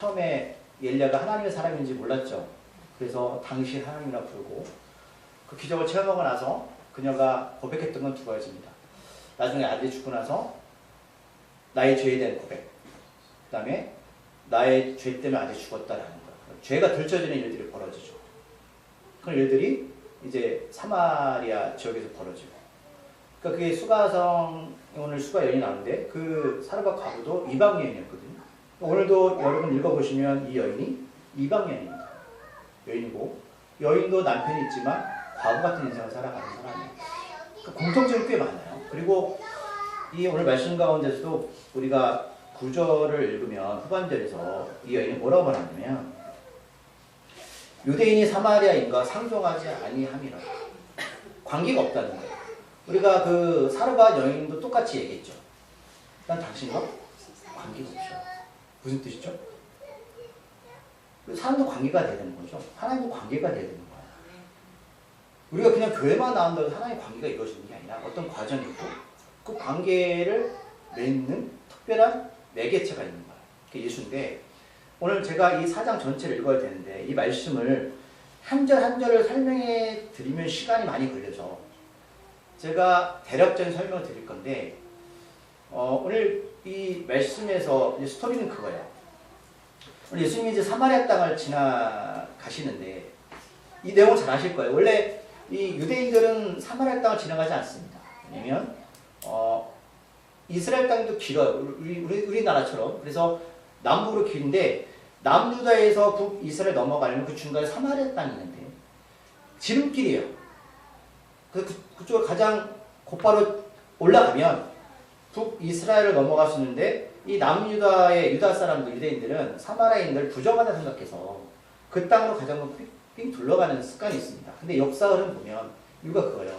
처음에 엘리야가 하나님의 사람인지 몰랐죠. 그래서 당신 하나님이라 부르고 그 기적을 체험하고 나서 그녀가 고백했던 건 두 가지입니다. 나중에 아들이 죽고 나서 나의 죄에 대한 고백, 그 다음에 나의 죄 때문에 아들이 죽었다라는 것. 죄가 들춰지는 일들이 벌어지죠. 그런 일들이 이제 사마리아 지역에서 벌어지고, 그러니까 그게 오늘 수가 여인이 나오는데 그 사르밧 과부도 이방 여인이었거든요. 오늘도 여러분 읽어보시면 이 여인이 이방 여인입니다. 여인이고, 여인도 남편이 있지만 과부 같은 인생을 살아가는 사람이에요. 그러니까 공통점이 꽤 많아요. 그리고 이 오늘 말씀 가운데서도 우리가 9절을 읽으면 후반절에서 이 여인이 뭐라고 말하냐면 유대인이 사마리아인과 상종하지 아니함이라, 관계가 없다는 거예요. 우리가 그 사르밧 여인도 똑같이 얘기했죠. 난 당신과 관계가 없어요. 무슨 뜻이죠? 사람도 관계가 돼야 되는 거죠. 하나님도 관계가 돼야 되는 거예요. 우리가 그냥 교회만 나온다고 하나님의 관계가 이루어지는 게 아니라 어떤 과정이 있고 그 관계를 맺는 특별한 매개체가 있는 거예요. 그게 예수인데, 오늘 제가 이 4장 전체를 읽어야 되는데 이 말씀을 한 절 한 절을 설명해 드리면 시간이 많이 걸려서 제가 대략적인 설명을 드릴 건데, 오늘 이 말씀에서 이제 스토리는 그거예요. 오늘 예수님이 이제 사마리아 땅을 지나가시는데 이 내용을 잘 아실 거예요. 원래 이 유대인들은 사마리아 땅을 지나가지 않습니다. 왜냐면 이스라엘 땅도 길어요. 우리나라처럼. 그래서 남북으로 길인데 남유다에서 북이스라엘 넘어가려면 그 중간에 사마리아 땅이 있는데 지름길이에요. 그쪽을 가장 곧바로 올라가면 북이스라엘을 넘어갈 수 있는데, 이 남유다의 유다 사람들, 유대인들은 사마리아인들을 부정하다 생각해서 그 땅으로 가장 삥 둘러가는 습관이 있습니다. 근데 역사 흐름 보면 이유가 그거예요.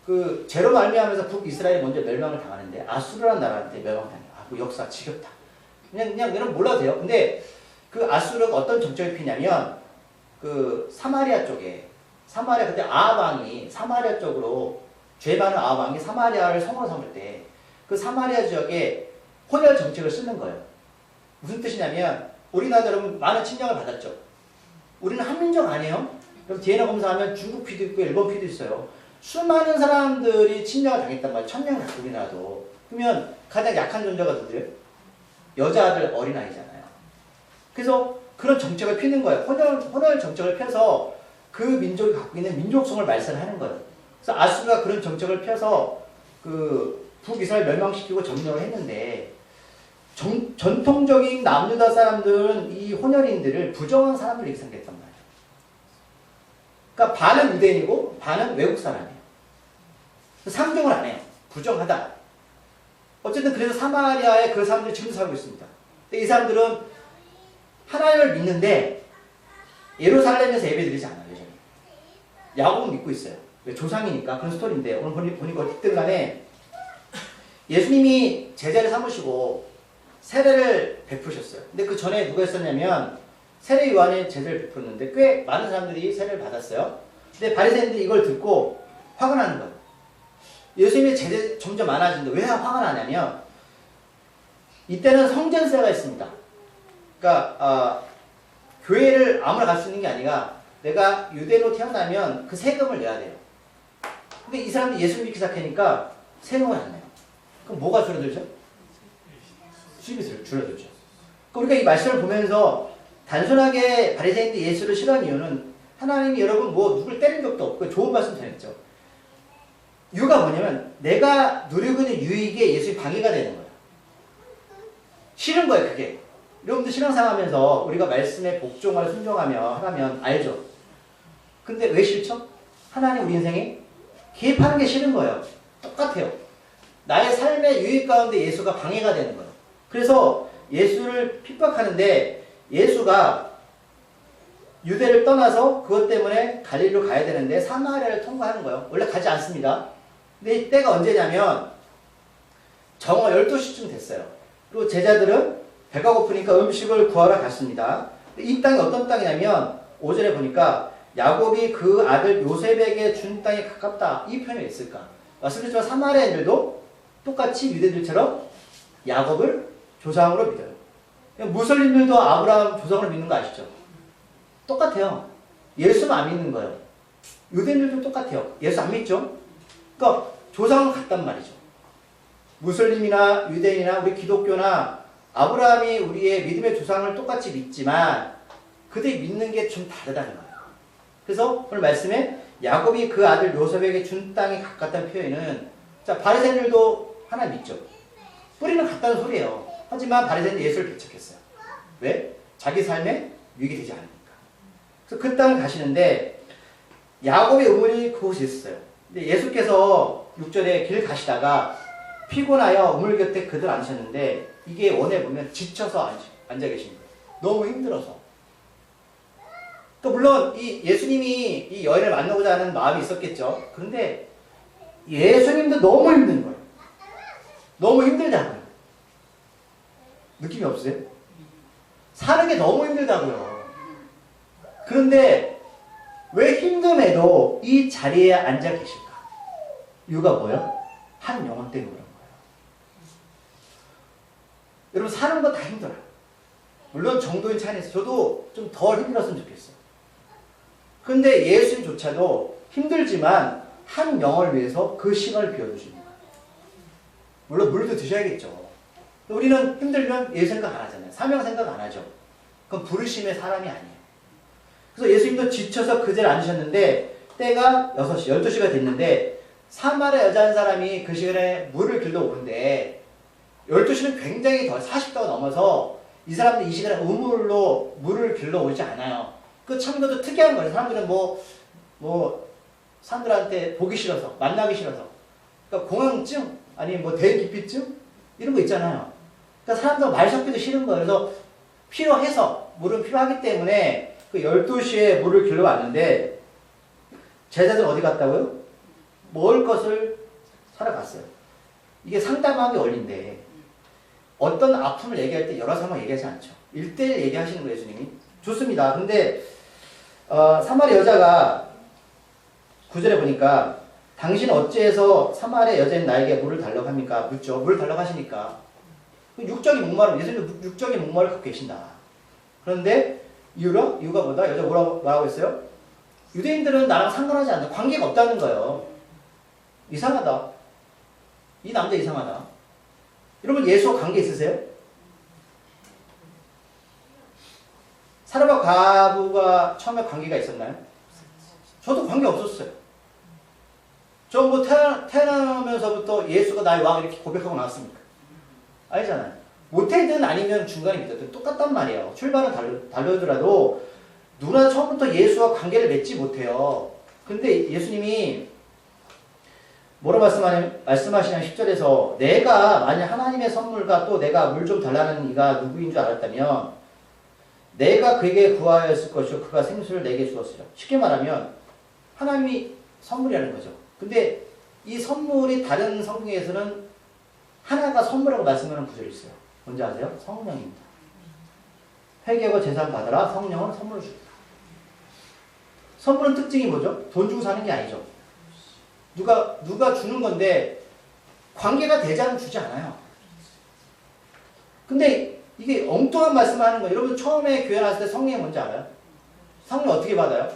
그 죄로 말미암아서 북이스라엘이 먼저 멸망을 당하는데 아수르라는 나라한테 멸망당해요. 그 역사 지겹다. 그냥 여러분 몰라도 돼요. 근데 그 아수르가 어떤 정책을 피냐면 그 사마리아 쪽에, 사마리아 그때 아합 왕이 사마리아 쪽으로, 죄 많은 아합 왕이 사마리아를 성으로 삼을 때 그 사마리아 지역에 혼혈 정책을 쓰는 거예요. 무슨 뜻이냐면, 우리나라 여러분 많은 침략을 받았죠. 우리는 한민족 아니에요? 그럼 DNA 검사하면 중국 피도 있고 일본 피도 있어요. 수많은 사람들이 침략을 당했단 말이에요. 1000명 갖고 우리나라도. 그러면 가장 약한 존재가 누구예요? 여자아들, 어린아이잖아요. 그래서 그런 정책을 피는 거예요. 혼혈 정책을 펴서 그 민족이 갖고 있는 민족성을 말살하는 거예요. 그래서 아수르가 그런 정책을 펴서 그 북이스라엘 멸망시키고 점령을 했는데, 전통적인 남유다 사람들은 이 혼혈인들을 부정한 사람들이 생겼단 말이에요. 그러니까 반은 유대인이고 반은 외국 사람이에요. 상종을 안 해요. 부정하다. 어쨌든 그래서 사마리아에 그 사람들이 지금 살고 있습니다. 근데 이 사람들은 하나님을 믿는데 예루살렘에서 예배드리지 않아요. 여전히. 야곱은 믿고 있어요. 조상이니까. 그런 스토리인데, 오늘 보니까 어쨌든 간에 예수님이 제자를 삼으시고 세례를 베푸셨어요. 근데 그 전에 누가 했었냐면 세례 요한이 제자를 베풀었는데 꽤 많은 사람들이 세례를 받았어요. 근데 바리새인들이 이걸 듣고 화가 나는 거예요. 예수님의 제자 점점 많아지는데 왜 화가 나냐면, 이때는 성전세가 있습니다. 그러니까 교회를 아무나 갈 수 있는 게 아니라 내가 유대인으로 태어나면 그 세금을 내야 돼요. 근데 이 사람들이 예수를 믿기 시작하니까 세금을 안 내요. 그럼 뭐가 줄어들죠? 수입이 줄어들죠. 우리가 이 말씀을 보면서 단순하게 바리새인들이 예수를 싫어하는 이유는, 하나님이 여러분 뭐 누굴 때린 적도 없고 좋은 말씀 전했죠. 이유가 뭐냐면 내가 누리고 있는 유익에 예수의 방해가 되는 거예요. 싫은 거예요, 그게. 여러분들 신앙생활 하면서 우리가 말씀에 복종하고 순종하면 알죠. 근데 왜 싫죠? 하나님 우리 인생에 개입하는 게 싫은 거예요. 똑같아요. 나의 삶의 유익 가운데 예수가 방해가 되는 거예요. 그래서 예수를 핍박하는데, 예수가 유대를 떠나서 그것 때문에 갈릴리로 가야 되는데 사마리아를 통과하는 거예요. 원래 가지 않습니다. 근데 이때가 언제냐면 정오 12시쯤 됐어요. 그리고 제자들은 배가 고프니까 음식을 구하러 갔습니다. 이 땅이 어떤 땅이냐면 5절에 보니까 야곱이 그 아들 요셉에게 준 땅에 가깝다. 이 표현이 있을까? 말씀드렸지만 사마리아인들도 똑같이 유대들처럼 야곱을 조상으로 믿어요. 무슬림들도 아브라함 조상을 믿는 거 아시죠? 똑같아요. 예수는 안 믿는 거예요. 유대인들도 똑같아요. 예수 안 믿죠? 그러니까 조상은 같단 말이죠. 무슬림이나 유대인이나 우리 기독교나 아브라함이 우리의 믿음의 조상을 똑같이 믿지만 그들이 믿는 게 좀 다르다는 거예요. 그래서 오늘 말씀에 야곱이 그 아들 요셉에게 준 땅이 가깝다는 표현은 자 바리새인들도 하나 믿죠. 뿌리는 같다는 소리예요. 하지만 바리새인은 예수를 배척했어요. 왜? 자기 삶에 유익이 되지 않으니까. 그래서 그 땅을 가시는데 야곱의 우물이 그곳에 있었어요. 근데 예수께서 6절에 길 가시다가 피곤하여 우물 곁에 그들 앉으셨는데 이게 원에 보면 지쳐서 앉아 계신 거예요. 너무 힘들어서. 또 물론 이 예수님이 이 여인을 만나고자 하는 마음이 있었겠죠. 그런데 예수님도 너무 힘든 거예요. 너무 힘들다고요. 느낌이 없으세요? 사는 게 너무 힘들다고요. 그런데 왜 힘듦에도 이 자리에 앉아 계실까? 이유가 뭐예요? 한 영혼 때문에 그런 거예요. 여러분 사는 거 다 힘들어요. 물론 정도인 차이에서 저도 좀 덜 힘들었으면 좋겠어요. 그런데 예수님조차도 힘들지만 한 영혼을 위해서 그 시간을 비워주시는 거예요. 물론 물도 드셔야겠죠. 우리는 힘들면 예수 생각 안 하잖아요. 사명 생각 안 하죠. 그건 부르심의 사람이 아니에요. 그래서 예수님도 지쳐서 그 자리에 앉으셨는데 때가 6시, 12시가 됐는데 사마리아 여자 한 사람이 그 시간에 물을 길러 오는데 12시는 굉장히 더 40도가 넘어서 이 사람들 이 시간에 우물로 물을 길러 오지 않아요. 그 참 그것도 특이한 거예요. 사람들은 사람들한테 보기 싫어서, 만나기 싫어서. 그러니까 공황증, 아니면 대기피증? 이런 거 있잖아요. 그러니까 사람들 말 섞기도 싫은 거예요. 그래서 필요해서, 물은 필요하기 때문에 그 12시에 물을 길러 왔는데 제자들은 어디 갔다고요? 먹을 것을 사러 갔어요. 이게 상담하기 원리인데 어떤 아픔을 얘기할 때 여러 사람을 얘기하지 않죠. 1대1 얘기하시는 거예요, 예수님이. 좋습니다. 근데 사마리아 여자가 9절에 보니까 당신 어찌해서 사마리아 여자인 나에게 물을 달라고 합니까? 묻죠. 물을 달라고 하시니까. 육적인 목마름, 예수님도 육적인 목마름을 갖고 계신다. 그런데 이유가 뭐다? 여자 뭐라고 했어요? 유대인들은 나랑 상관하지 않는다. 관계가 없다는 거예요. 이상하다. 이 남자 이상하다. 여러분 예수와 관계 있으세요? 사람과 과부가 처음에 관계가 있었나요? 저도 관계 없었어요. 저 태어나면서부터 예수가 나의 왕 이렇게 고백하고 나왔습니까? 아니잖아요. 모태든 아니면 중간에 믿었든 똑같단 말이에요. 출발은 다르더라도 누구나 처음부터 예수와 관계를 맺지 못해요. 근데 예수님이 뭐라고 말씀하시냐면 10절에서 내가 만약 하나님의 선물과 또 내가 물 좀 달라는 이가 누구인 줄 알았다면 내가 그에게 구하였을 것이요 그가 생수를 내게 주었으리라. 쉽게 말하면 하나님이 선물이라는 거죠. 근데 이 선물이 다른 성경에서는 하나가 선물이라고 말씀하는 구절이 있어요. 뭔지 아세요? 성령입니다. 회개하고 제사함 받으라. 성령은 선물을 줍니다. 선물은 특징이 뭐죠? 돈 주고 사는 게 아니죠. 누가 주는 건데 관계가 되지 않으면 주지 않아요. 근데 이게 엉뚱한 말씀을 하는 거예요. 여러분 처음에 교회 나왔을 때 성령이 뭔지 알아요? 성령 어떻게 받아요?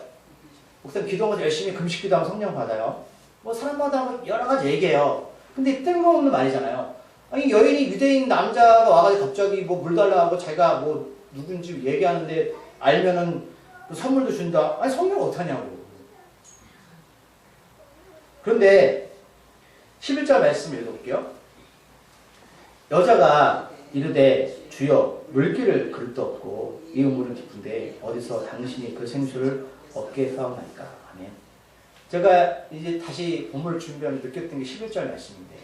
목사님 기도하면서 열심히 금식 기도하면 성령 받아요. 뭐 사람마다 여러 가지 얘기해요. 근데 뜬금없는 말이잖아요. 아니 여인이 유대인 남자가 와가지고 갑자기 뭐 물 달라고 자기가 뭐 누군지 얘기하는데 알면은 선물도 준다. 아니 성령 어떡하냐고. 그런데 11절 말씀 읽어볼게요. 여자가 이르되 주여 물기를 그릇도 없고 이 우물은 깊은데 어디서 당신이 그 생수를 얻게 사옵나이까. 아멘. 제가 이제 다시 본문을 준비하면서 느꼈던 게 11절 말씀인데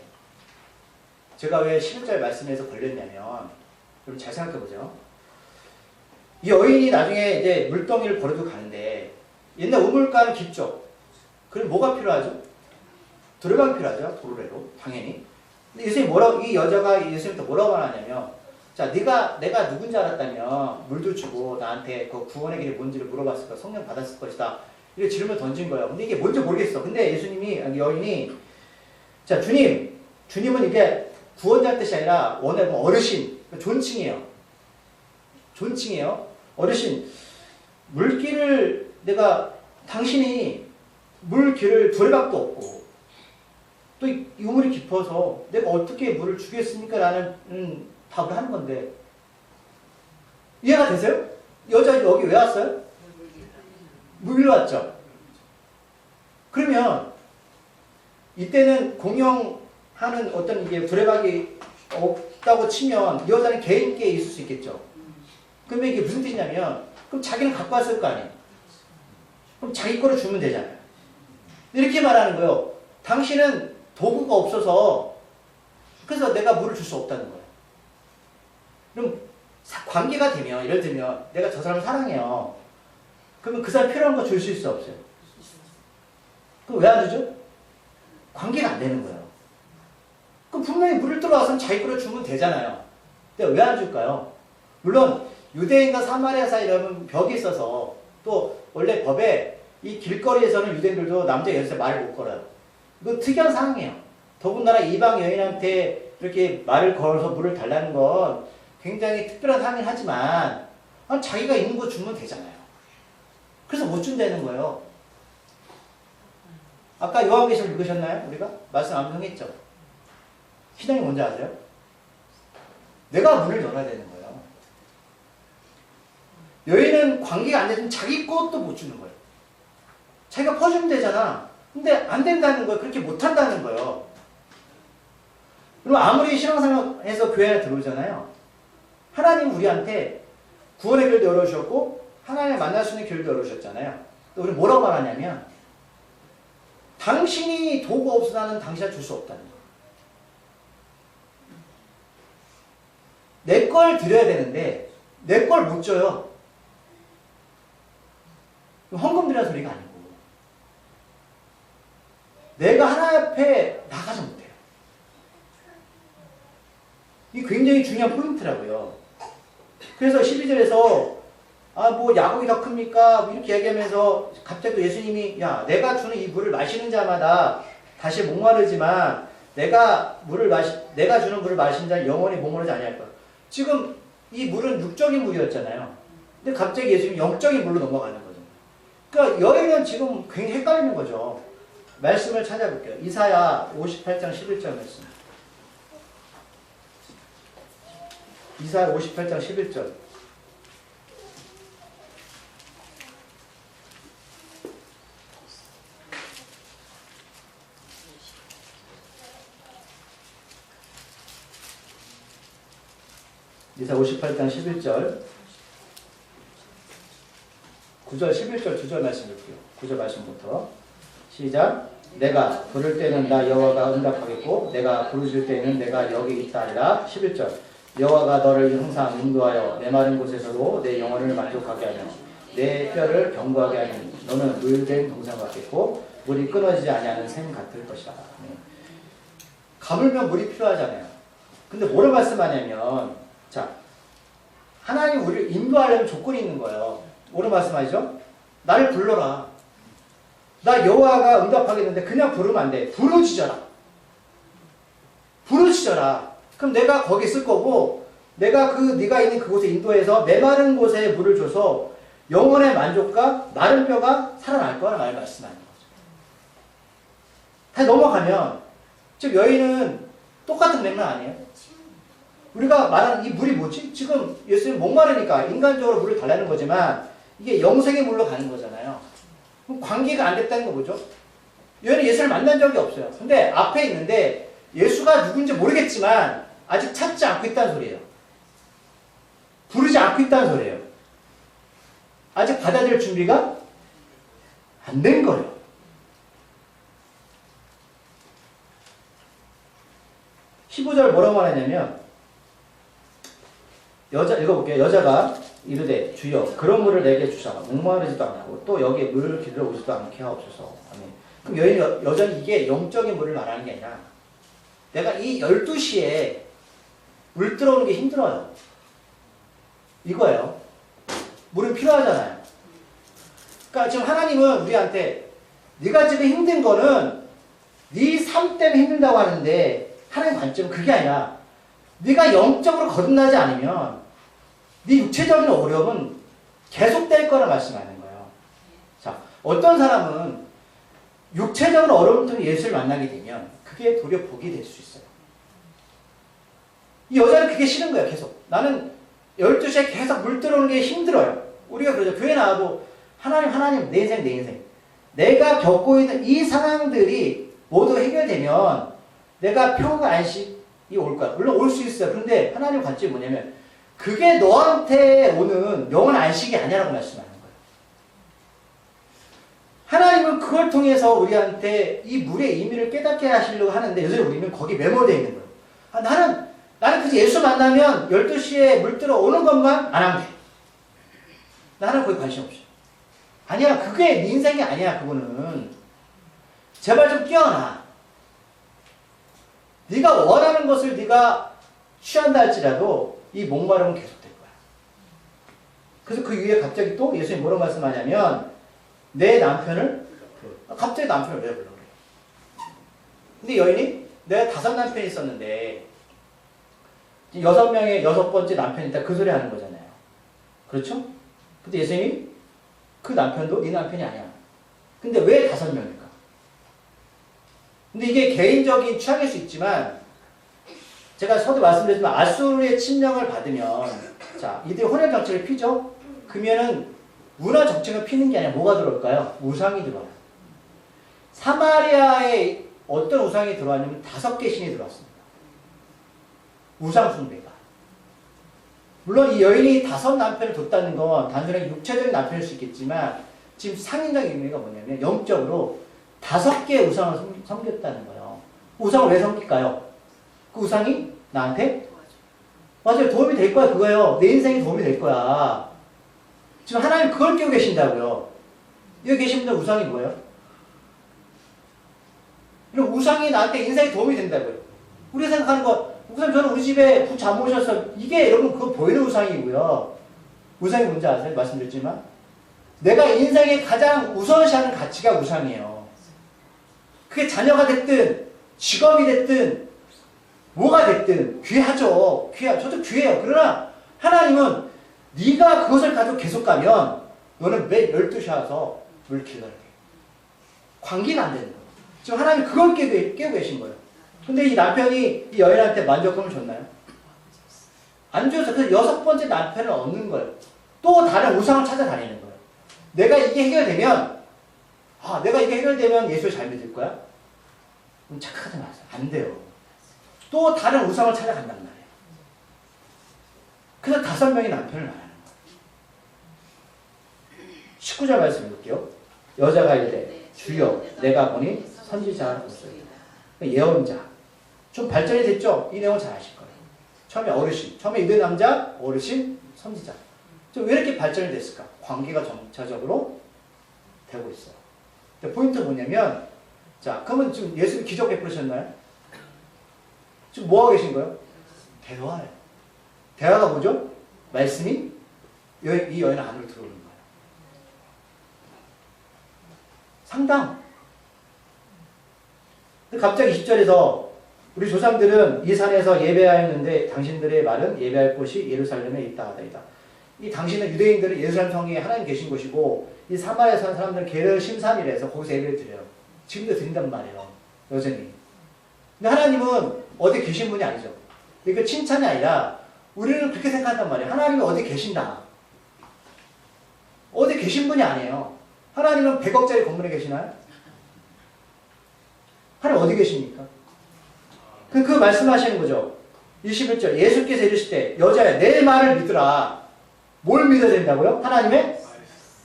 제가 왜 11절 말씀에서 걸렸냐면 여러분 잘 생각해보죠. 이 여인이 나중에 이제 물덩이를 버리고 가는데 옛날 우물가는 깊죠. 그럼 뭐가 필요하죠? 들어가기 필요하죠. 도로래로 당연히. 근데 예수님이 이 여자가 예수님한테 뭐라고 하냐면 자 내가 누군지 알았다면 물도 주고 나한테 그 구원의 길이 뭔지를 물어봤을 거야. 성령 받았을 것이다. 이렇게 질문을 던진 거예요. 근데 이게 뭔지 모르겠어. 근데 여인이 자 주님은 이게 구원자의 뜻이 아니라 원래 어르신 존칭이에요. 존칭해요. 어르신, 물길을 내가 당신이 물길을 두레박도 없고 또 이 우물이 깊어서 내가 어떻게 물을 주겠습니까? 라는 답을 하는 건데 이해가 되세요? 여자 여기 왜 왔어요? 물 빌러 왔죠. 그러면 이때는 공용하는 어떤 이게 두레박이 없다고 치면 이 여자는 개인기에 있을 수 있겠죠. 그러면 이게 무슨 뜻이냐면 그럼 자기는 갖고 왔을 거 아니에요. 그럼 자기 거를 주면 되잖아요. 이렇게 말하는 거예요. 당신은 도구가 없어서 그래서 내가 물을 줄 수 없다는 거예요. 그럼 관계가 되면 예를 들면 내가 저 사람을 사랑해요. 그러면 그 사람 필요한 거 줄 수 있어 없어요? 그럼 왜 안 주죠? 관계가 안 되는 거예요. 그럼 분명히 물을 들어와서 자기 거를 주면 되잖아요. 근데 왜 안 줄까요? 물론 유대인과 사마리아 사이라면 벽이 있어서 또 원래 법에 이 길거리에서는 유대인들도 남자 여자 말을 못 걸어요. 이거 특이한 상황이에요. 더군다나 이방 여인한테 이렇게 말을 걸어서 물을 달라는 건 굉장히 특별한 상황이긴 하지만 자기가 있는 거 주면 되잖아요. 그래서 못 준다는 거예요. 아까 요한계시록 읽으셨나요? 우리가? 말씀 암송했죠? 신앙이 뭔지 아세요? 내가 문을 열어야 되는 거예요. 여인은 관계가 안 되면 자기 것도 못 주는 거예요. 자기가 퍼주면 되잖아. 근데 안 된다는 거예요. 그렇게 못 한다는 거예요. 그럼 아무리 신앙생활에서 교회 안에 들어오잖아요. 하나님 우리한테 구원의 길도 열어주셨고 하나님을 만날 수 있는 길도 열어주셨잖아요. 또 우리 뭐라고 말하냐면 당신이 도구 없어 나는 당신한테 줄 수 없다는 거예요. 내 걸 드려야 되는데 내 걸 못 줘요. 헌금 드리는 소리가 아니고 내가 하나님 앞에 나가지 못해요. 이게 굉장히 중요한 포인트라고요. 그래서 12절에서 뭐 야곱이 더 큽니까? 뭐 이렇게 얘기하면서 갑자기 예수님이 야 내가 주는 이 물을 마시는 자마다 다시 목마르지만 내가 주는 물을 마시는 자는 영원히 목마르지 아니할 거야. 지금 이 물은 육적인 물이었잖아요. 근데 갑자기 예수님이 영적인 물로 넘어가는 거죠. 그러니까 여인은 지금 굉장히 헷갈리는 거죠. 말씀을 찾아볼게요. 이사야 58장 11절 말씀. 이사야 58장 11절. 이사야 58장 11절. 9절 11절 2절 말씀 볼게요. 9절 말씀부터 시작. 내가 부를 때는 나 여호와가 응답하겠고 내가 부르실 때는 내가 여기 있다 하리라. 11절 여호와가 너를 항상 인도하여 내 마른 곳에서도 내 영혼을 만족하게 하며 내 뼈를 견고하게 하니 너는 물된 동상 같겠고 물이 끊어지지 아니하는 샘 같을 것이다. 네. 가물면 물이 필요하잖아요. 근데 뭐를 말씀하냐면 자 하나님 우리를 인도하려면 조건이 있는 거예요. 뭐를 말씀하시죠? 나를 불러라. 나 여호와가 응답하겠는데 그냥 부르면 안 돼. 부르짖어라. 부르짖어라. 그럼 내가 거기 있을 거고 내가 네가 있는 그곳에 인도해서 메마른 곳에 물을 줘서 영혼의 만족과 마른 뼈가 살아날 거라는 말 말씀하는 거죠. 다시 넘어가면 즉 여인은 똑같은 맥락 아니에요? 우리가 말하는 이 물이 뭐지? 지금 예수님 목마르니까 인간적으로 물을 달라는 거지만 이게 영생의 물로 가는 거잖아요. 그럼 관계가 안 됐다는 거 뭐죠? 여인은 예수를 만난 적이 없어요. 근데 앞에 있는데 예수가 누군지 모르겠지만 아직 찾지 않고 있다는 소리예요. 부르지 않고 있다는 소리예요. 아직 받아들일 준비가 안 된 거예요. (15절) 뭐라고 말하냐면 읽어볼게요. 여자가 이르되 주여 그런 물을 내게 주사 목마르지도 않고 또 여기에 물 길러 오지도 않게 하옵소서. 아멘. 그럼 여전히 이게 영적인 물을 말하는 게 아니라 내가 이 12시에 물 들어오는 게 힘들어요. 이거예요. 물은 필요하잖아요. 그러니까 지금 하나님은 우리한테 네가 지금 힘든 거는 네 삶 때문에 힘들다고 하는데 하나님 관점은 그게 아니라 네가 영적으로 거듭나지 않으면 네 육체적인 어려움은 계속될 거라 말씀하는 거예요. 자, 어떤 사람은 육체적인 어려움 때문에 예수를 만나게 되면 그게 도리어 복이 될 수 있어요. 이 여자는 그게 싫은 거예요. 계속. 나는 12시에 계속 물 들어오는 게 힘들어요. 우리가 그러죠. 교회 나와도 하나님, 내 인생, 내 인생. 내가 겪고 있는 이 상황들이 모두 해결되면 내가 평화 안식이 올 거야. 물론 올 수 있어요. 그런데 하나님 관점이 뭐냐면 그게 너한테 오는 영원 안식이 아니라고 말씀하는 거예요. 하나님은 그걸 통해서 우리한테 이 물의 의미를 깨닫게 하시려고 하는데 요새 우리는 거기 매몰되어 있는 거예요. 나는 그저 예수 만나면 12시에 물 들어오는 것만 안 하면 돼. 나는 거기 관심 없어. 아니야. 그게 네 인생이 아니야. 그거는. 제발 좀 깨어나. 네가 원하는 것을 네가 취한다 할지라도 이 목마름은 계속될 거야. 그래서 그 위에 갑자기 또 예수님이 뭐라고 말씀하냐면 내 남편을 갑자기 남편을 왜 불러 그래. 근데 여인이 내가 5 남편이 있었는데 6명의 6번째 남편이 있다 그 소리 하는 거잖아요. 그렇죠? 근데 예수님이 그 남편도 네 남편이 아니야. 근데 왜 5명일까? 근데 이게 개인적인 취향일 수 있지만 제가 서두 말씀드렸지만 아수르의 침략을 받으면 자 이들이 혼혈 정책을 피죠? 그러면은 문화 정책을 피는 게 아니라 뭐가 들어올까요? 우상이 들어와요. 사마리아에 어떤 우상이 들어왔냐면 5개 신이 들어왔습니다. 우상 숭배가. 물론 이 여인이 5 남편을 뒀다는 건 단순하게 육체적인 남편일 수 있겠지만 지금 상징적인 의미가 뭐냐면 영적으로 5개의 우상을 섬겼다는 거예요. 우상을 왜 섬길까요? 그 우상이 나한테 맞아요. 도움이 될 거야 그거예요. 내 인생에 도움이 될 거야. 지금 하나님 그걸 깨우고 계신다고요. 여기 계신 분들 우상이 뭐예요? 이런 우상이 나한테 인생에 도움이 된다고요. 우리가 생각하는 거 우선 저는 우리 집에 부 잘 모셔서 이게 여러분 그거 보이는 우상이고요. 우상이 뭔지 아세요? 말씀드렸지만 내가 인생에 가장 우선시하는 가치가 우상이에요. 그게 자녀가 됐든 직업이 됐든 뭐가 됐든 귀하죠. 저도 귀해요. 그러나 하나님은 네가 그것을 가지고 계속 가면 너는 매일 12시에 와서 물 길러야 돼. 관계가 안 되는 거예요. 지금 하나님 그걸 깨고 계신 거예요. 근데 이 남편이 이 여인한테 만족감을 줬나요? 안 줘서 그 6번째 남편을 얻는 거예요. 또 다른 우상을 찾아다니는 거예요. 내가 이게 해결되면 예수를 잘 믿을 거야? 그럼 착각하지 마세요. 안 돼요. 또 다른 우상을 찾아간단 말이에요. 그래서 5명의 남편을 말하는 거예요. 19절 말씀 읽을게요. 여자가 이르되 주여 내가 보니 선지자라 했어요. 예언자. 좀 발전이 됐죠? 이 내용은 잘 아실 거예요. 처음에 어르신, 처음에 이들 남자, 어르신, 선지자. 좀 왜 이렇게 발전이 됐을까? 관계가 점차적으로 되고 있어요. 근데 포인트는 뭐냐면, 자, 그러면 지금 예수님 기적 베푸셨나요? 지금 뭐 하고 계신 거예요? 대화예요. 대화가 뭐죠? 말씀이 이 여인 안으로 들어오는 거예요. 상당. 근데 갑자기 10절에서 우리 조상들은 이 산에서 예배하였는데 당신들의 말은 예배할 곳이 예루살렘에 있다 하다이다. 이 당신은 유대인들은 예루살렘 성에 하나님 계신 곳이고 이 사마리아 사는 사람들은 게르심산이라서 거기서 예배를 드려요. 지금도 드린단 말이에요. 여전히. 근데 하나님은 어디 계신 분이 아니죠. 그러니까 칭찬이 아니라 우리는 그렇게 생각한단 말이에요. 하나님이 어디 계신다. 어디 계신 분이 아니에요. 하나님은 100억짜리 건물에 계시나요? 하나님 어디 계십니까? 그 말씀하시는 거죠. 21절 예수께서 이르시되 여자야 내 말을 믿으라. 뭘 믿어야 된다고요? 하나님의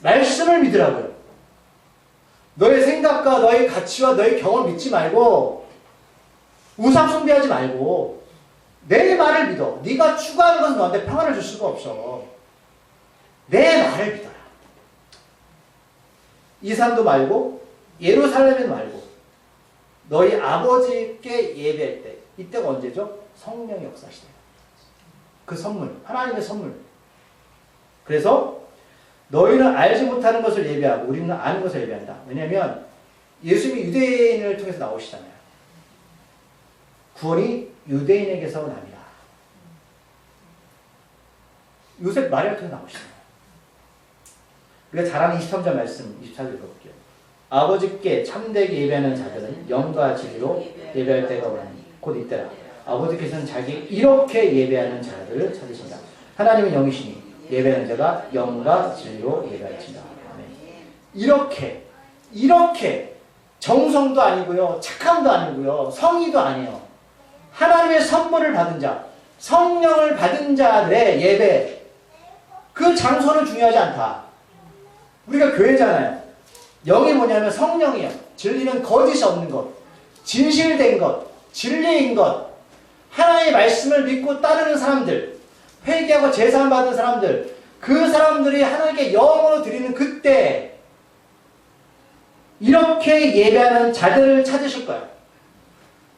말씀을 믿으라고요. 너의 생각과 너의 가치와 너의 경험을 믿지 말고 우상 숭배하지 말고 내 말을 믿어. 네가 추구하는 것은 너한테 평안을 줄 수가 없어. 내 말을 믿어라. 이 산도 말고 예루살렘에도 말고 너희 아버지께 예배할 때 이때가 언제죠? 성령의 역사 시대. 그 선물, 하나님의 선물. 그래서 너희는 알지 못하는 것을 예배하고 우리는 아는 것을 예배한다. 왜냐하면 예수님이 유대인을 통해서 나오시잖아요. 구원이 유대인에게서 납니다. 요셉 마리아 통해 나오시네요. 우리가 잘 아는 23절 말씀 24절 읽어볼게요. 아버지께 참되게 예배하는 자들은 영과 진리로 예배할 때가 오나니 곧 이때라. 아버지께서는 자기 이렇게 예배하는 자들을 찾으신다. 하나님은 영이시니 예배하는 자가 영과 진리로 예배할지다. 이렇게 정성도 아니고요, 착함도 아니고요, 성의도 아니에요. 하나님의 선물을 받은 자, 성령을 받은 자들의 예배, 그 장소는 중요하지 않다. 우리가 교회잖아요. 영이 뭐냐면 성령이에요. 진리는 거짓이 없는 것, 진실된 것, 진리인 것, 하나님의 말씀을 믿고 따르는 사람들, 회개하고 제사함 받은 사람들, 그 사람들이 하나님께 영으로 드리는 그때 이렇게 예배하는 자들을 찾으실 거예요.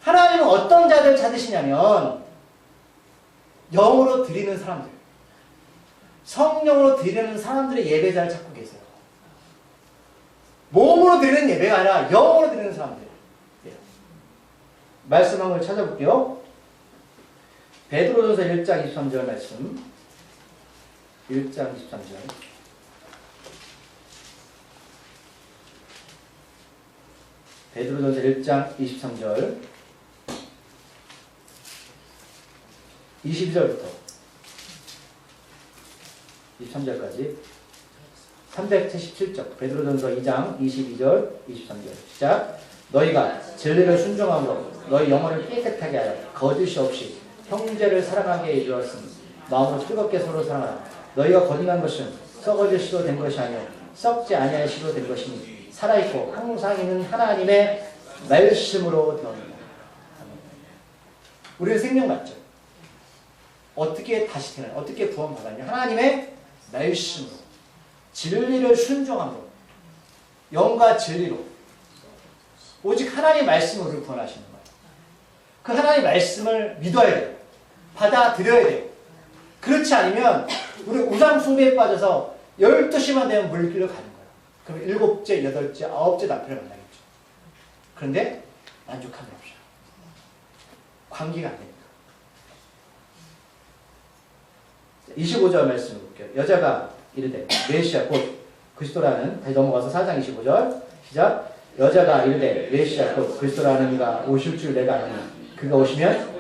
하나님은 어떤 자들을 찾으시냐면 영으로 드리는 사람들, 성령으로 드리는 사람들의 예배자를 찾고 계세요. 몸으로 드리는 예배가 아니라 영으로 드리는 사람들. 말씀 한번 찾아볼게요. 베드로전서 1장 23절 말씀. 1장 23절. 베드로전서 1장 23절. 22절부터 23절까지 377쪽 베드로전서 2장 22절 23절 시작. 너희가 진리를 순종함으로 너희 영혼을 깨끗하게 하여 거짓이 없이 형제를 사랑하게 이르렀으니 마음으로 뜨겁게 서로 사랑하라. 너희가 거듭난 것은 썩어질 시로 된 것이 아니요 썩지 아니할 시로 된 것이니 살아있고 항상 있는 하나님의 말씀으로 되었느니라. 우리는 생명 맞죠? 어떻게 다시 태어나냐? 어떻게 구원받았냐? 하나님의 말씀으로, 진리를 순종함으로, 영과 진리로, 오직 하나님의 말씀으로 우리를 구원하시는 거예요. 그 하나님의 말씀을 믿어야 돼요. 받아들여야 돼요. 그렇지 않으면 우리 우상 숭배에 빠져서 12시만 되면 물길로 가는 거예요. 그럼 7째, 8째, 9째 남편을 만나겠죠. 그런데 만족함이 없어요. 관계가 안 됩니다. 25절 말씀을 볼게요. 여자가 이르되 메시아 곧 그리스도라는, 다시 넘어가서 4장 25절 시작. 여자가 이르되 메시아 곧 그리스도라는 이가 오실 줄 내가 아노니 그가 오시면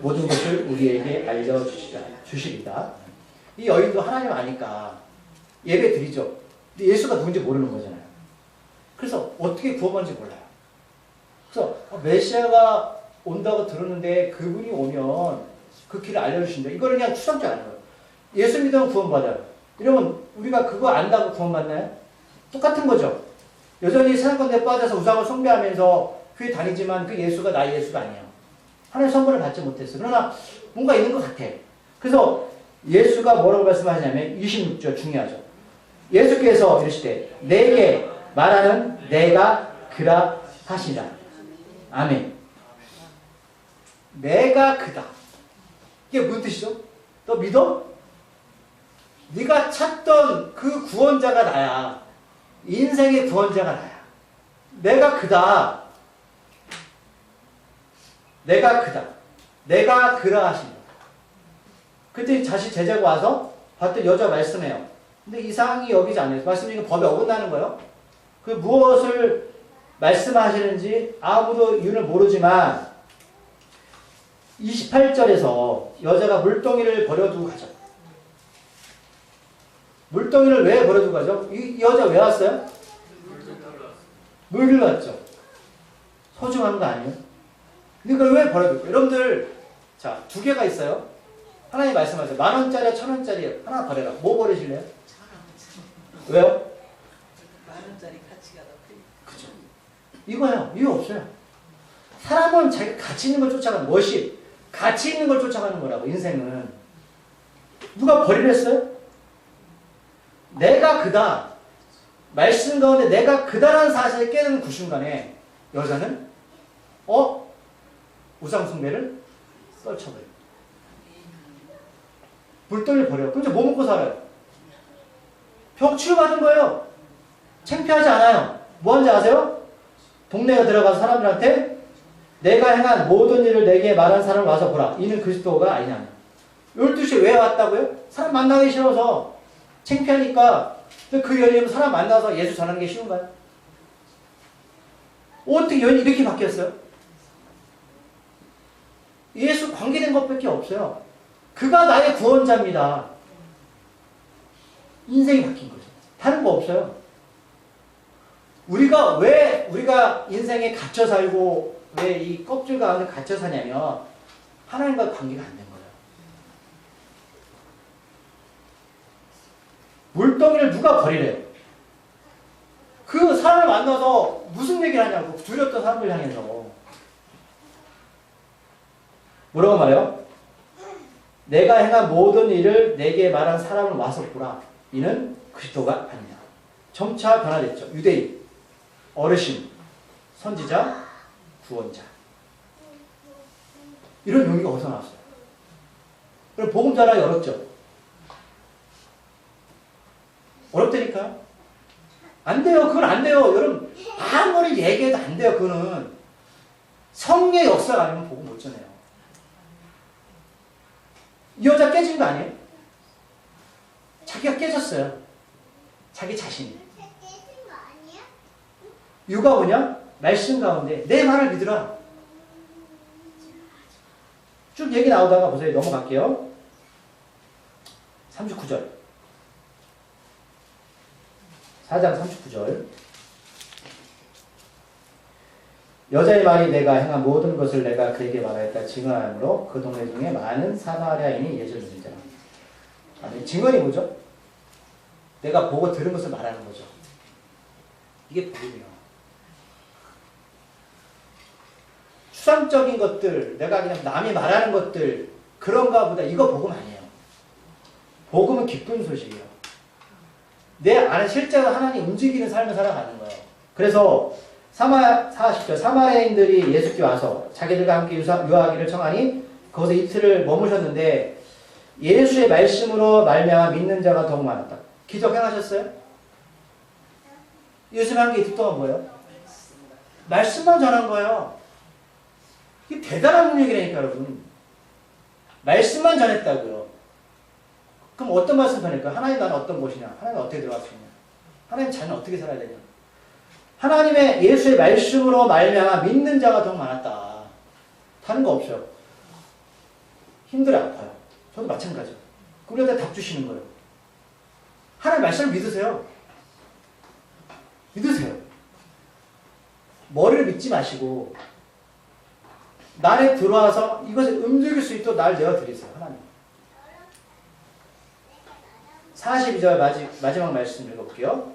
모든 것을 우리에게 알려주시리다. 이 여인도 하나님 아니까 예배 드리죠. 근데 예수가 누군지 모르는 거잖아요. 그래서 어떻게 구원받는지 몰라요. 그래서 메시아가 온다고 들었는데 그분이 오면 그 길을 알려주신다. 이거는 그냥 추상적 아니에요. 예수 믿으면 구원받아요. 이러면 우리가 그거 안다고 구원받나요? 똑같은 거죠. 여전히 사상권대에 빠져서 우상을 숭배하면서 교회 다니지만 그 예수가 나의 예수가 아니에요. 하나님의 선물을 받지 못했어요. 그러나 뭔가 있는 것 같아. 그래서 예수가 뭐라고 말씀하시냐면 26절 중요하죠. 예수께서 이르시되 내게 말하는 내가 그라 하시라. 아멘. 내가 그다. 이게 무슨 뜻이죠? 너 믿어? 네가 찾던 그 구원자가 나야. 인생의 구원자가 나야. 내가 그다. 내가 그다. 내가 그라 하신다. 그때 자신 제자가 와서 봤더니 여자 말씀해요. 근데 이상히 여기지 않아요. 말씀이니까 법에 어긋나는 거예요. 그 무엇을 말씀하시는지 아무도 이유는 모르지만 28절에서 여자가 물동이를 버려두고 가죠. 물동이를 왜 버려두고 가죠? 이 여자 왜 왔어요? 물을 왔죠. 소중한 거 아니에요? 근데 그걸 왜 버려둘까요? 여러분들, 자, 두 개가 있어요. 하나님 말씀하세요. 10,000원짜리, 1,000원짜리 하나 버려라. 뭐 버리실래요? 왜요? 10,000원짜리 가치가 더 크니까. 그죠. 이거요. 이유 없어요. 사람은 자기 가치 있는 걸 쫓아가는 것이 가치 있는 걸 쫓아가는 거라고. 인생은 누가 버리랬어요? 내가 그다. 말씀 가운데 내가 그다라는 사실을 깨닫는 그 순간에 여자는 우상 숭배를 떨쳐버려요. 물동이를 버려요. 그럼 이제 뭐 먹고 살아요? 병치유받은 거예요. 창피하지 않아요. 뭐 하는지 아세요? 동네에 들어가서 사람들한테 내가 행한 모든 일을 내게 말한 사람을 와서 보라. 이는 그리스도가 아니냐. 12시에 왜 왔다고요? 사람 만나기 싫어서 창피하니까. 근데 그 연인은 사람 만나서 예수 전하는 게 쉬운가요? 어떻게 연인이 이렇게 바뀌었어요? 예수 관계된 것밖에 없어요. 그가 나의 구원자입니다. 인생이 바뀐 거죠. 다른 거 없어요. 우리가 인생에 갇혀 살고 왜 이 껍질 가운데 갇혀 사냐면 하나님과 관계가 안 된 거예요. 물덩이를 누가 버리래요? 그 사람을 만나서 무슨 얘기를 하냐고 두렵던 사람들 향해서 뭐라고 말해요? 내가 행한 모든 일을 내게 말한 사람을 와서 보라. 이는 그리스도가 아니냐. 점차 변화됐죠. 유대인, 어르신, 선지자, 구원자. 이런 용기가 어디서 나왔어요? 그럼 복음 전하기 어렵죠? 어렵다니까요? 안 돼요. 그건 안 돼요. 여러분, 아무리 얘기해도 안 돼요. 그거는 성령의 역사가 아니면 복음 못 전해요. 이 여자 깨진 거 아니에요? 자기가 깨졌어요. 자기 자신이. 이유가 뭐냐? 말씀 가운데 내 말을 믿으라. 쭉 얘기 나오다가 보세요. 넘어갈게요. 39절. 4장 39절. 여자의 말이 내가 행한 모든 것을 내가 그에게 말하였다 증언하므로 그 동네 중에 많은 사마리아인이 예수를 믿는 자라. 아니, 증언이 뭐죠? 내가 보고 들은 것을 말하는 거죠. 이게 복음이에요. 추상적인 것들, 내가 그냥 남이 말하는 것들, 그런가 보다. 이거 복음 아니에요. 복음은 기쁜 소식이에요. 내 안에 실제로 하나님 움직이는 삶을 살아가는 거예요. 그래서 40절 사마리아인들이 예수께 와서 자기들과 함께 유하기를 청하니 거기서 이틀을 머무셨는데 예수의 말씀으로 말미암아 믿는 자가 더욱 많았다. 기적 행하셨어요? 예수님 한 게 이틀 동안 뭐예요? 말씀만 전한 거예요. 이게 대단한 능력이라니까 여러분. 말씀만 전했다고요. 그럼 어떤 말씀 전할까요? 하나님 나는 어떤 곳이냐? 하나님 어떻게 들어갈 수 있냐? 하나님 자는 어떻게 살아야 되냐? 하나님의 예수의 말씀으로 말미암아 믿는 자가 더 많았다. 다른 거 없어요. 힘들어요. 아파요. 저도 마찬가지예요. 그러다 답 주시는 거예요. 하나님 말씀을 믿으세요. 믿으세요. 머리를 믿지 마시고 날에 들어와서 이것을 움직일 수 있도록 날 내어드리세요. 하나님. 42절 마지막 말씀 읽어볼게요.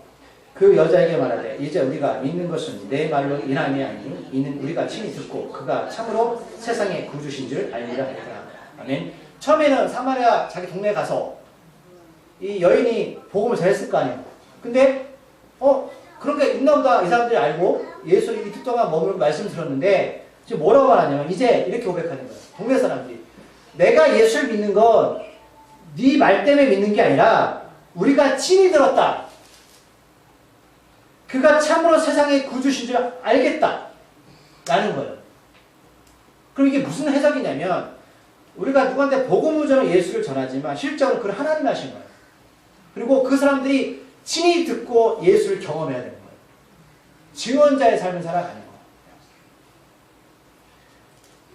그 여자에게 말하되 이제 우리가 믿는 것은 내 말로 인함이 아니 이는 우리가 친히 듣고 그가 참으로 세상의 구주신 줄 알리라 하였더라. 아멘. 처음에는 사마리아 자기 동네에 가서 이 여인이 복음을 전했을 거 아니에요. 근데 그런 게 있나 보다 이 사람들이 알고 예수 이틀 동안 머물고 말씀 들었는데 지금 뭐라고 말하냐면 이제 이렇게 고백하는 거예요. 동네 사람들이 내가 예수를 믿는 건 네 말 때문에 믿는 게 아니라 우리가 친히 들었다. 그가 참으로 세상의 구주신 줄 알겠다. 라는 거예요. 그럼 이게 무슨 해석이냐면 우리가 누구한테 복음으로 예수를 전하지만 실제로 그걸 하나님 하신 거예요. 그리고 그 사람들이 친히 듣고 예수를 경험해야 되는 거예요. 증언자의 삶을 살아가는 거예요.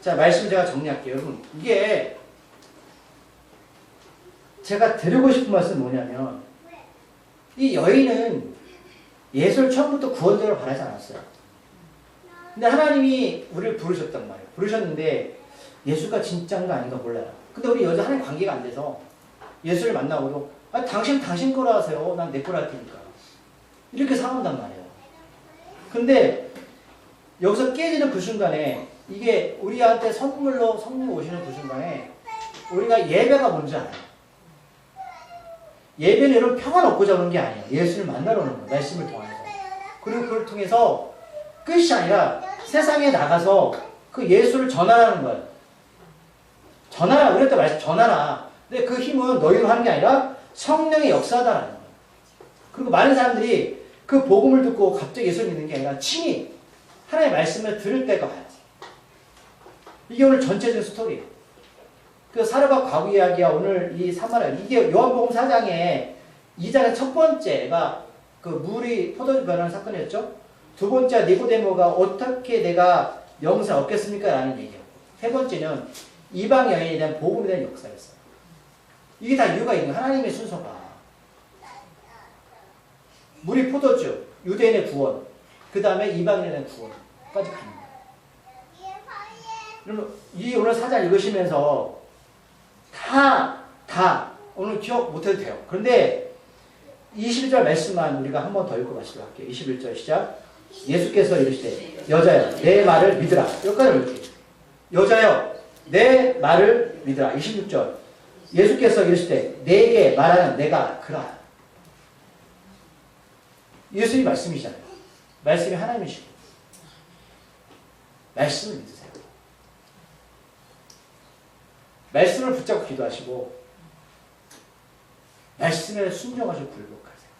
자, 말씀 제가 정리할게요. 여러분, 이게 제가 드리고 싶은 말씀은 뭐냐면 이 여인은 예수를 처음부터 구원자로 바라지 않았어요. 근데 하나님이 우리를 부르셨단 말이에요. 부르셨는데 예수가 진짜인가 아닌가 몰라요. 근데 우리 여자 하나님 관계가 안 돼서 예수를 만나고도 당신 거라 하세요. 난 내 거라 할 테니까. 이렇게 싸운단 말이에요. 근데 여기서 깨지는 그 순간에 이게 우리한테 선물로 성령 오시는 그 순간에 우리가 예배가 뭔지 알아요. 예배는 여러분 평안 얻고자 오는 게 아니에요. 예수를 만나러 오는 거예요. 말씀을 통해서. 그리고 그걸 통해서 끝이 아니라 세상에 나가서 그 예수를 전하라는 거예요. 전하라. 우리한테 말씀 전하라. 근데 그 힘은 너희로 하는 게 아니라 성령의 역사다라는 거예요. 그리고 많은 사람들이 그 복음을 듣고 갑자기 예수를 믿는 게 아니라 친히 하나님의 말씀을 들을 때가 와요. 이게 오늘 전체적인 스토리예요. 그 사르밧 과부 이야기와 오늘 이 사마리아, 이게 요한복음 4장에 2장의 첫 번째가 그 물이 포도주 변하는 사건이었죠. 두 번째 니고데모가 어떻게 내가 영생을 얻겠습니까? 라는 얘기였고, 세 번째는 이방 여인에 대한 복음에 대한 역사였어요. 이게 다 이유가 있는 하나님의 순서가 물이 포도주, 유대인의 구원, 그 다음에 이방인에 대한 구원까지 가는 거예요. 여러분 이 오늘 4장 읽으시면서 다 오늘 기억 못해도 돼요. 그런데 21절 말씀만 우리가 한 번 더 읽고 마시도록 할게요. 21절 시작. 예수께서 이르시되 여자여 내 말을 믿으라. 여기까지 읽을게요. 여자여 내 말을 믿으라. 26절 예수께서 이르시되 내게 말하는 내가 그라. 예수님 말씀이잖아요. 말씀이 하나님이시고 말씀을 믿으세요. 말씀을 붙잡고 기도하시고 말씀에 순종하시고 굴복하세요.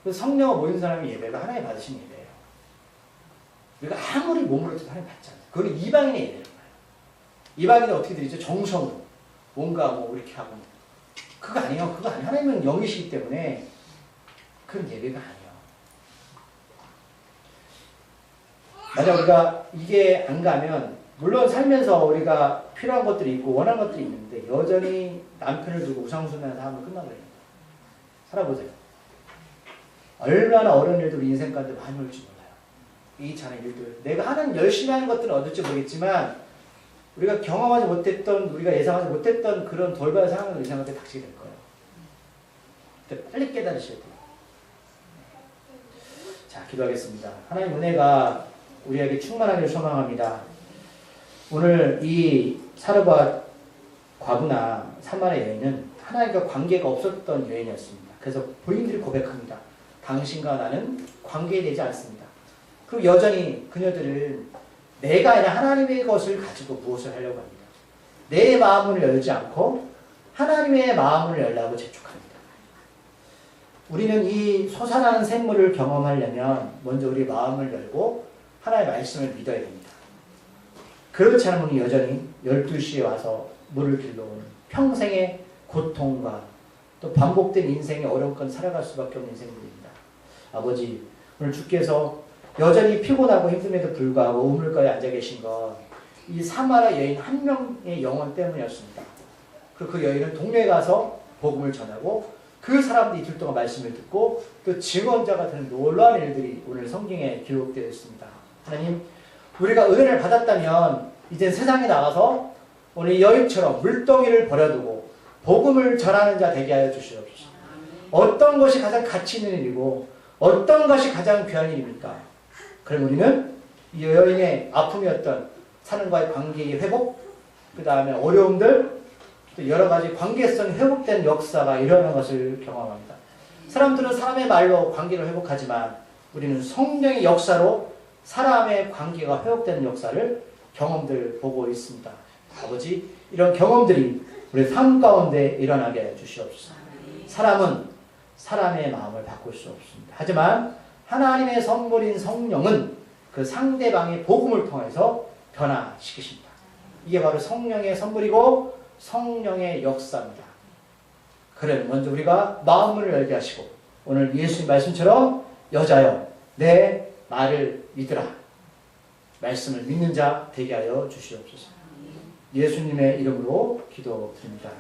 그래서 성령과 모인 사람이 예배가 하나님 받으신 예배예요. 우리가 아무리 몸으로 해도 하나님 받지 않아요. 그건 이방인의 예배인 거예요. 이방인은 어떻게 드리죠? 정성으로 뭔가 뭐 이렇게 하고 그거 아니에요. 그거 아니에요. 하나님은 영이시기 때문에 그런 예배가 아니에요. 만약 우리가 이게 안 가면 물론 살면서 우리가 필요한 것들이 있고 원하는 것들이 있는데 여전히 남편을 두고 우상숭배하는 삶을 끝나버립니다. 살아보세요. 얼마나 어려운 일도 우리 인생 가운데 많이 올지 몰라요. 이 자는 일들. 내가 하는 열심히 하는 것들은 얻을지 모르겠지만 우리가 경험하지 못했던, 우리가 예상하지 못했던 그런 돌발 상황을 우리 생각에 닥치게 될 거예요. 그때 빨리 깨달으셔야 돼요. 자, 기도하겠습니다. 하나님 은혜가 우리에게 충만하기를 소망합니다. 오늘 이 사르밧 과부나 사마리아 여인은 하나님과 관계가 없었던 여인이었습니다. 그래서 본인들이 고백합니다. 당신과 나는 관계되지 않습니다. 그리고 여전히 그녀들은 내가 아니라 하나님의 것을 가지고 무엇을 하려고 합니다. 내 마음을 열지 않고 하나님의 마음을 열라고 재촉합니다. 우리는 이 솟아나는 샘물을 경험하려면 먼저 우리 마음을 열고 하나님의 말씀을 믿어야 됩니다. 그렇지 않으면 우리 여전히 12시에 와서 물을 길러온 평생의 고통과 또 반복된 인생의 어려운 건 살아갈 수밖에 없는 인생들입니다. 아버지, 오늘 주께서 여전히 피곤하고 힘듦에도 불구하고 우물가에 앉아 계신 건 이 사마리아 여인 한 명의 영혼 때문이었습니다. 그리고 그 여인은 동네에 가서 복음을 전하고 그 사람들이 이틀 동안 말씀을 듣고 또 증언자가 되는 놀라운 일들이 오늘 성경에 기록되어 있습니다. 하나님, 우리가 은혜를 받았다면 이제 세상에 나가서 오늘 여인처럼 물덩이를 버려두고 복음을 전하는 자 되게 하여 주시옵소서. 어떤 것이 가장 가치 있는 일이고 어떤 것이 가장 귀한 일입니까? 그럼 우리는 이 여인의 아픔이었던 사람과의 관계의 회복, 그 다음에 어려움들, 또 여러 가지 관계성이 회복된 역사가 일어나는 것을 경험합니다. 사람들은 사람의 말로 관계를 회복하지만 우리는 성령의 역사로 사람의 관계가 회복되는 역사를 경험들 보고 있습니다. 아버지, 이런 경험들이 우리 삶 가운데 일어나게 해 주시옵소서. 사람은 사람의 마음을 바꿀 수 없습니다. 하지만 하나님의 선물인 성령은 그 상대방의 복음을 통해서 변화시키십니다. 이게 바로 성령의 선물이고 성령의 역사입니다. 그래, 먼저 우리가 마음을 열게 하시고 오늘 예수님 말씀처럼 여자여 내 말을 믿으라. 말씀을 믿는 자 되게 하여 주시옵소서. 예수님의 이름으로 기도드립니다.